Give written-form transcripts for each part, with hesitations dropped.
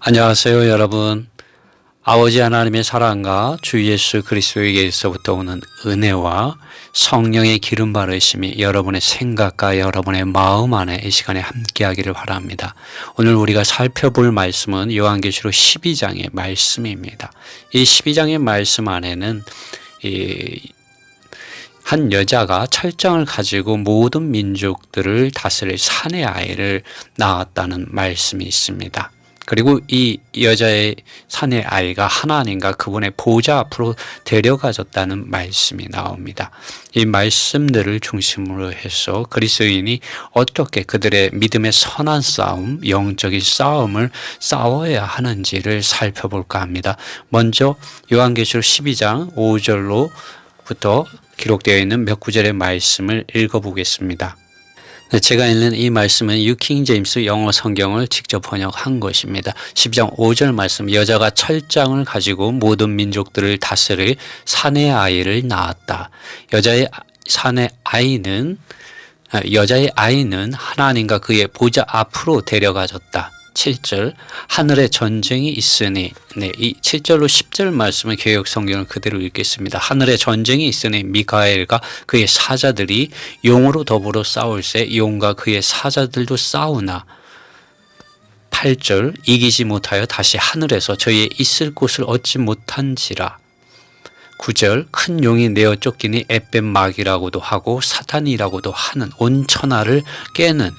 안녕하세요, 여러분. 아버지 하나님의 사랑과 주 예수 그리스도에게서부터 오는 은혜와 성령의 기름 바르심이 여러분의 생각과 여러분의 마음 안에 이 시간에 함께하기를 바랍니다. 오늘 우리가 살펴볼 말씀은 요한계시록 12장의 말씀입니다. 이 12장의 말씀 안에는 한 여자가 철장을 가지고 모든 민족들을 다스릴 사내 아이를 낳았다는 말씀이 있습니다. 그리고 이 여자의 사내 아이가 하나님과 그분의 보좌 앞으로 데려가졌다는 말씀이 나옵니다. 이 말씀들을 중심으로 해서 그리스도인이 어떻게 그들의 믿음의 선한 싸움, 영적인 싸움을 싸워야 하는지를 살펴볼까 합니다. 먼저 요한계시록 12장 5절로부터 기록되어 있는 몇 구절의 말씀을 읽어보겠습니다. 제가 읽는 이 말씀은 뉴킹 제임스 영어 성경을 직접 번역한 것입니다. 10장 5절 말씀, 여자가 철장을 가지고 모든 민족들을 다스릴 사내 아이를 낳았다. 여자의 아이는 하나님과 그의 보좌 앞으로 데려가졌다. 7절, 하늘에 전쟁이 있으니, 이 7절로 10절 말씀은 개역 성경을 그대로 읽겠습니다. 하늘에 전쟁이 있으니 미가엘과 그의 사자들이 용으로 더불어 싸울세 용과 그의 사자들도 싸우나. 8절, 이기지 못하여 다시 하늘에서 저희의 있을 곳을 얻지 못한지라. 9절, 큰 용이 내어 쫓기니 에벤 마귀라고도 하고 사탄이라고도 하는 온 천하를 깨는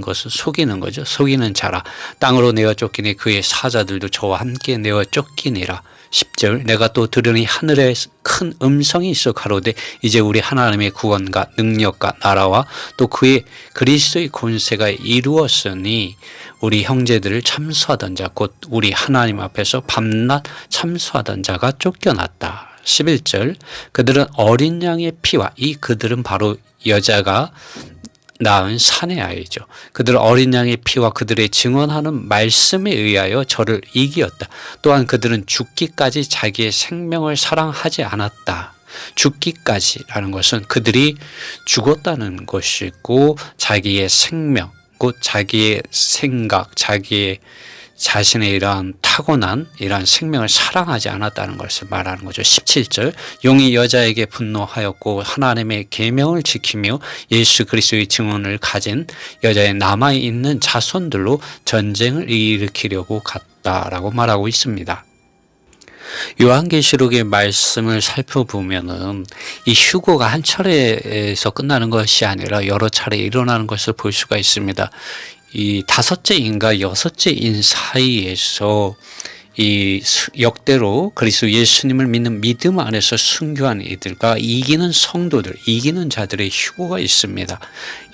것은 속이는 거죠. 속이는 자라. 땅으로 내어 쫓기니 그의 사자들도 저와 함께 내어 쫓기니라. 10절, 내가 또 들으니 하늘에 큰 음성이 있어 가로되 이제 우리 하나님의 구원과 능력과 나라와 또 그의 그리스도의 권세가 이루었으니 우리 형제들을 참수하던 자 곧 우리 하나님 앞에서 밤낮 참수하던 자가 쫓겨났다. 11절, 그들은 어린 양의 피와 그들은 바로 여자가 낳은 사내 아이죠. 그들은 어린 양의 피와 그들의 증언하는 말씀에 의하여 저를 이기었다. 또한 그들은 죽기까지 자기의 생명을 사랑하지 않았다. 죽기까지라는 것은 그들이 죽었다는 것이고 자기의 생명, 곧 자기의 생각, 자신의 이러한 타고난 이러한 생명을 사랑하지 않았다는 것을 말하는 거죠. 17절, 용이 여자에게 분노하였고 하나님의 계명을 지키며 예수 그리스도의 증언을 가진 여자의 남아있는 자손들로 전쟁을 일으키려고 갔다라고 말하고 있습니다. 요한계시록의 말씀을 살펴보면은 이 휴거가 한 차례에서 끝나는 것이 아니라 여러 차례 일어나는 것을 볼 수가 있습니다. 이 다섯째 인과 여섯째 인 사이에서 이 역대로 그리스도 예수님을 믿는 믿음 안에서 순교한 이들과 이기는 성도들, 이기는 자들의 휴거가 있습니다.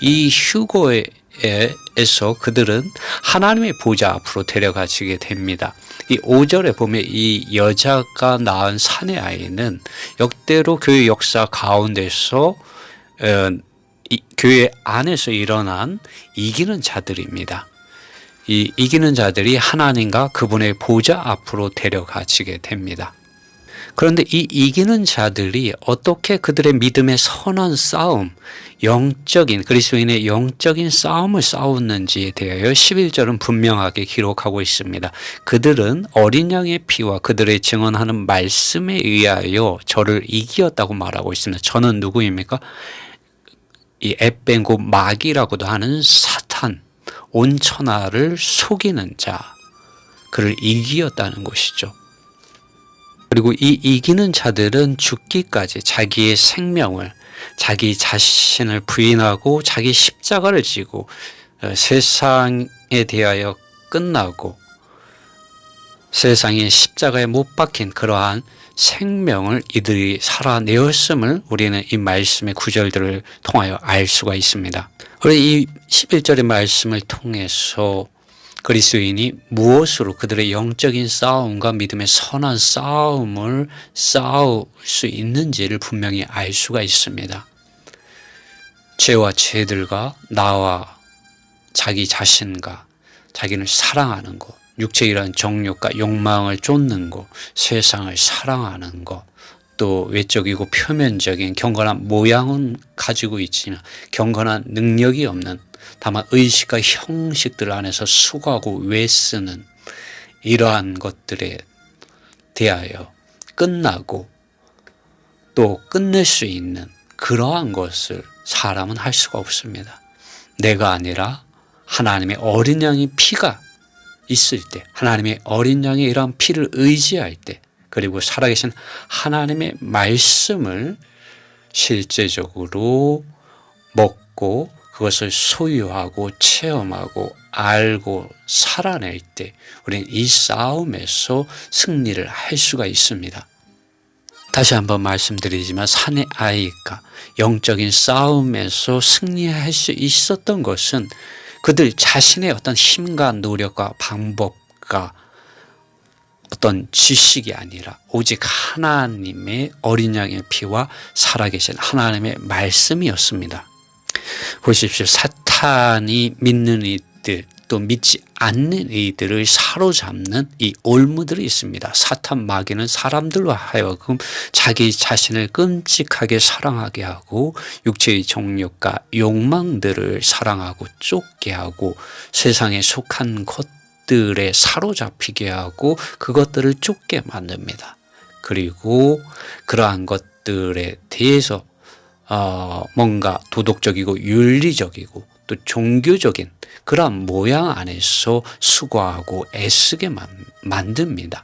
이 휴거에서 그들은 하나님의 보좌 앞으로 데려가지게 됩니다. 이 5절에 보면 이 여자가 낳은 사내 아이는 역대로 교회 역사 가운데서 교회 안에서 일어난 이기는 자들입니다. 이 이기는 자들이 하나님과 그분의 보좌 앞으로 데려가지게 됩니다. 그런데 이 이기는 자들이 어떻게 그들의 믿음의 선한 싸움, 그리스도인의 영적인 싸움을 싸웠는지에 대하여 11절은 분명하게 기록하고 있습니다. 그들은 어린 양의 피와 그들의 증언하는 말씀에 의하여 저를 이기었다고 말하고 있습니다. 저는 누구입니까? 이 에벤 곧 마귀라고도 하는 사탄, 온 천하를 속이는 자, 그를 이기었다는 것이죠. 그리고 이 이기는 자들은 죽기까지 자기의 생명을, 자기 자신을 부인하고 자기 십자가를 지고 세상에 대하여 끝나고 세상의 십자가에 못 박힌 그러한 생명을 이들이 살아내었음을 우리는 이 말씀의 구절들을 통하여 알 수가 있습니다. 그리고 이 11절의 말씀을 통해서 그리스도인이 무엇으로 그들의 영적인 싸움과 믿음의 선한 싸움을 싸울 수 있는지를 분명히 알 수가 있습니다. 죄와 죄들과 나와 자기 자신과 자기를 사랑하는 것, 육체이란 정욕과 욕망을 쫓는 것, 세상을 사랑하는 것, 또 외적이고 표면적인 경건한 모양은 가지고 있지만 경건한 능력이 없는 다만 의식과 형식들 안에서 수고하고 외쓰는 이러한 것들에 대하여 끝나고 또 끝낼 수 있는 그러한 것을 사람은 할 수가 없습니다. 내가 아니라 하나님의 어린 양의 피가 있을 때, 하나님의 어린 양의 이러한 피를 의지할 때, 그리고 살아계신 하나님의 말씀을 실제적으로 먹고 그것을 소유하고 체험하고 알고 살아낼 때 우리는 이 싸움에서 승리를 할 수가 있습니다. 다시 한번 말씀드리지만 사내 아이가 영적인 싸움에서 승리할 수 있었던 것은 그들 자신의 어떤 힘과 노력과 방법과 어떤 지식이 아니라 오직 하나님의 어린 양의 피와 살아계신 하나님의 말씀이었습니다. 보십시오. 사탄이 믿는 이들 또 믿지 않는 이들을 사로잡는 이 올무들이 있습니다. 사탄 마귀는 사람들로 하여금 자기 자신을 끔찍하게 사랑하게 하고 육체의 정욕과 욕망들을 사랑하고 쫓게 하고 세상에 속한 것들에 사로잡히게 하고 그것들을 쫓게 만듭니다. 그리고 그러한 것들에 대해서 뭔가 도덕적이고 윤리적이고 또 종교적인 그러한 모양 안에서 수고하고 애쓰게 만듭니다.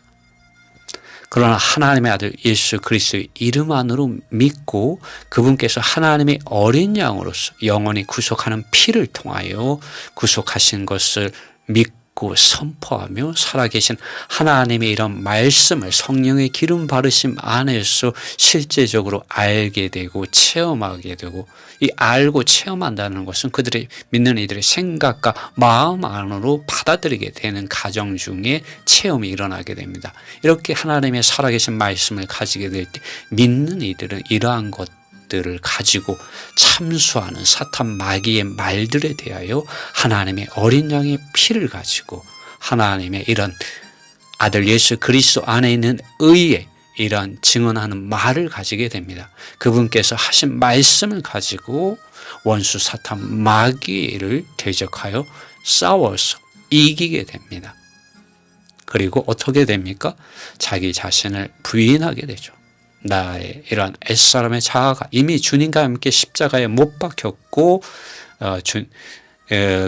그러나 하나님의 아들 예수 그리스도의 이름 안으로 믿고 그분께서 하나님의 어린 양으로서 영원히 구속하는 피를 통하여 구속하신 것을 믿고 선포하며 살아계신 하나님의 이런 말씀을 성령의 기름 바르심 안에서 실제적으로 알게 되고 체험하게 되고, 이 알고 체험한다는 것은 그들의 믿는 이들의 생각과 마음 안으로 받아들이게 되는 과정 중에 체험이 일어나게 됩니다. 이렇게 하나님의 살아계신 말씀을 가지게 될 때 믿는 이들은 이러한 것들을 가지고 참수하는 사탄 마귀의 말들에 대하여 하나님의 어린 양의 피를 가지고 하나님의 이런 아들 예수 그리스도 안에 있는 의의 이런 증언하는 말을 가지게 됩니다. 그분께서 하신 말씀을 가지고 원수 사탄 마귀를 대적하여 싸워서 이기게 됩니다. 그리고 어떻게 됩니까? 자기 자신을 부인하게 되죠. 나의 이러한 옛사람의 자아가 이미 주님과 함께 십자가에 못 박혔고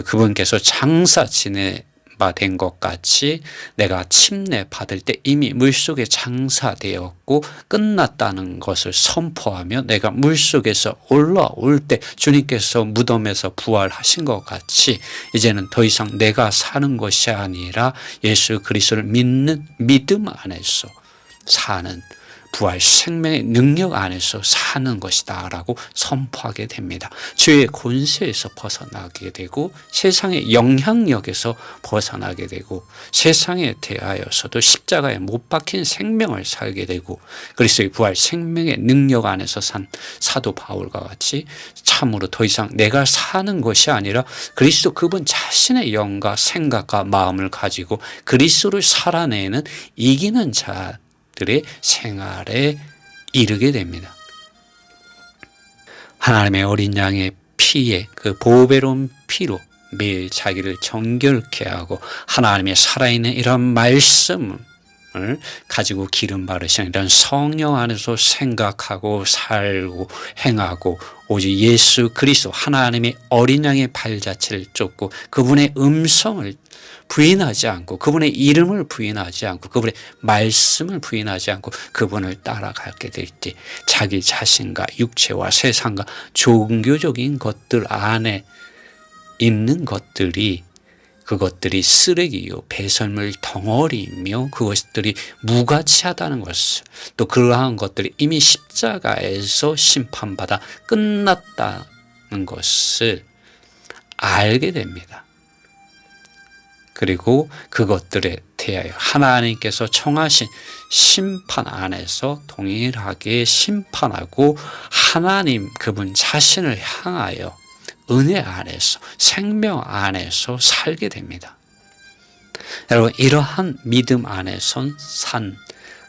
그분께서 장사 지내바 된 것 같이 내가 침례 받을 때 이미 물속에 장사되었고 끝났다는 것을 선포하며 내가 물속에서 올라올 때 주님께서 무덤에서 부활하신 것 같이 이제는 더 이상 내가 사는 것이 아니라 예수 그리스도를 믿는 믿음 안에서 사는 부활 생명의 능력 안에서 사는 것이다 라고 선포하게 됩니다. 죄의 권세에서 벗어나게 되고 세상의 영향력에서 벗어나게 되고 세상에 대하여서도 십자가에 못 박힌 생명을 살게 되고 그리스도의 부활 생명의 능력 안에서 산 사도 바울과 같이 참으로 더 이상 내가 사는 것이 아니라 그리스도 그분 자신의 영과 생각과 마음을 가지고 그리스도를 살아내는 이기는 자들의 생활에 이르게 됩니다. 하나님의 어린 양의 피에 그 보배로운 피로 매일 자기를 정결케 하고 하나님의 살아있는 이런 말씀을 가지고 기름 바르시는 이런 성령 안에서 생각하고 살고 행하고 오직 예수 그리스도 하나님의 어린 양의 발자취를 쫓고 그분의 음성을 부인하지 않고 그분의 이름을 부인하지 않고 그분의 말씀을 부인하지 않고 그분을 따라가게 될 때 자기 자신과 육체와 세상과 종교적인 것들 안에 있는 그것들이 쓰레기요 배설물 덩어리이며 그것들이 무가치하다는 것을 또 그러한 것들이 이미 십자가에서 심판받아 끝났다는 것을 알게 됩니다. 그리고 그것들에 대하여 하나님께서 청하신 심판 안에서 동일하게 심판하고 하나님 그분 자신을 향하여 은혜 안에서 생명 안에서 살게 됩니다. 여러분 이러한 믿음 안에선 산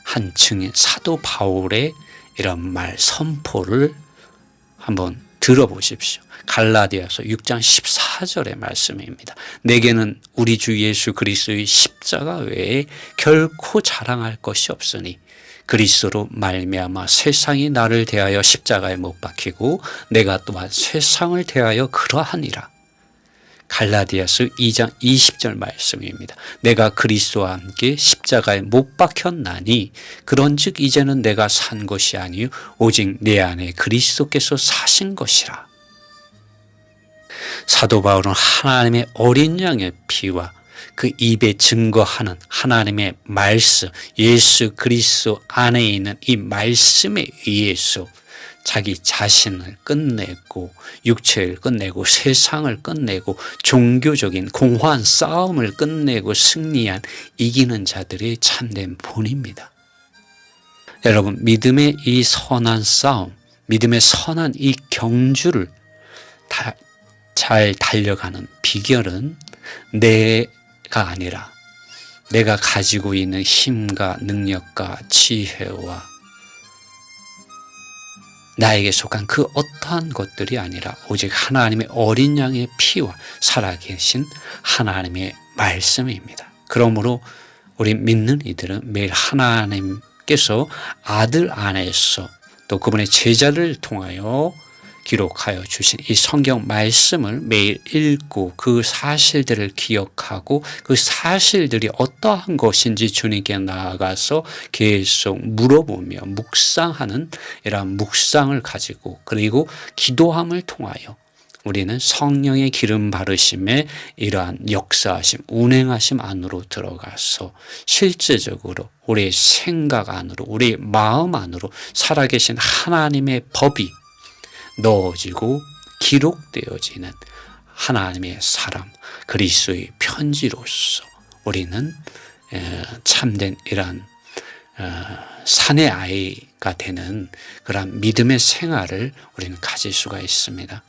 한 증인 사도 바울의 이런 말 선포를 한번 들어보십시오. 갈라디아서 6장 4절의 말씀입니다. 내게는 우리 주 예수 그리스도의 십자가 외에 결코 자랑할 것이 없으니 그리스도로 말미암아 세상이 나를 대하여 십자가에 못 박히고 내가 또한 세상을 대하여 그러하니라. 갈라디아서 2장 20절 말씀입니다. 내가 그리스도와 함께 십자가에 못 박혔나니 그런즉 이제는 내가 산 것이 아니요 오직 내 안에 그리스도께서 사신 것이라. 사도 바울은 하나님의 어린 양의 피와 그 입에 증거하는 하나님의 말씀, 예수 그리스도 안에 있는 이 말씀에 의해서 자기 자신을 끝내고 육체를 끝내고 세상을 끝내고 종교적인 공허한 싸움을 끝내고 승리한 이기는 자들의 참된 본입니다. 여러분, 믿음의 이 선한 싸움, 믿음의 선한 이 경주를 잘 달려가는 비결은 내가 아니라 내가 가지고 있는 힘과 능력과 지혜와 나에게 속한 그 어떠한 것들이 아니라 오직 하나님의 어린 양의 피와 살아계신 하나님의 말씀입니다. 그러므로 우리 믿는 이들은 매일 하나님께서 아들 안에서 또 그분의 제자를 통하여 기록하여 주신 이 성경 말씀을 매일 읽고 그 사실들을 기억하고 그 사실들이 어떠한 것인지 주님께 나아가서 계속 물어보며 묵상하는 이러한 묵상을 가지고 그리고 기도함을 통하여 우리는 성령의 기름 바르심에 이러한 역사하심, 운행하심 안으로 들어가서 실제적으로 우리의 생각 안으로 우리의 마음 안으로 살아계신 하나님의 법이 넣어지고 기록되어지는 하나님의 사람 그리스도의 편지로서 우리는 참된 이러한 산의 아이가 되는 그런 믿음의 생활을 우리는 가질 수가 있습니다.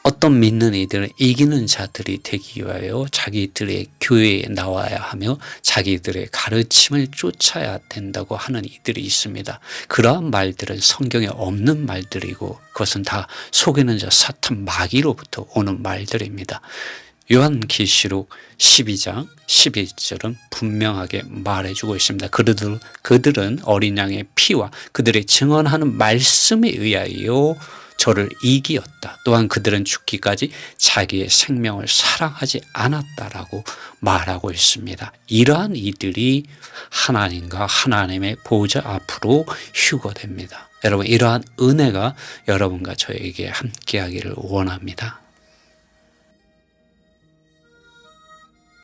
어떤 믿는 이들은 이기는 자들이 되기 위하여 자기들의 교회에 나와야 하며 자기들의 가르침을 쫓아야 된다고 하는 이들이 있습니다. 그러한 말들은 성경에 없는 말들이고 그것은 다 속이는 자 사탄 마귀로부터 오는 말들입니다. 요한계시록 12장 11절은 분명하게 말해주고 있습니다. 그들은 어린 양의 피와 그들의 증언하는 말씀에 의하여 저를 이기었다. 또한 그들은 죽기까지 자기의 생명을 사랑하지 않았다라고 말하고 있습니다. 이러한 이들이 하나님과 하나님의 보좌 앞으로 휴거됩니다. 여러분, 이러한 은혜가 여러분과 저에게 함께하기를 원합니다.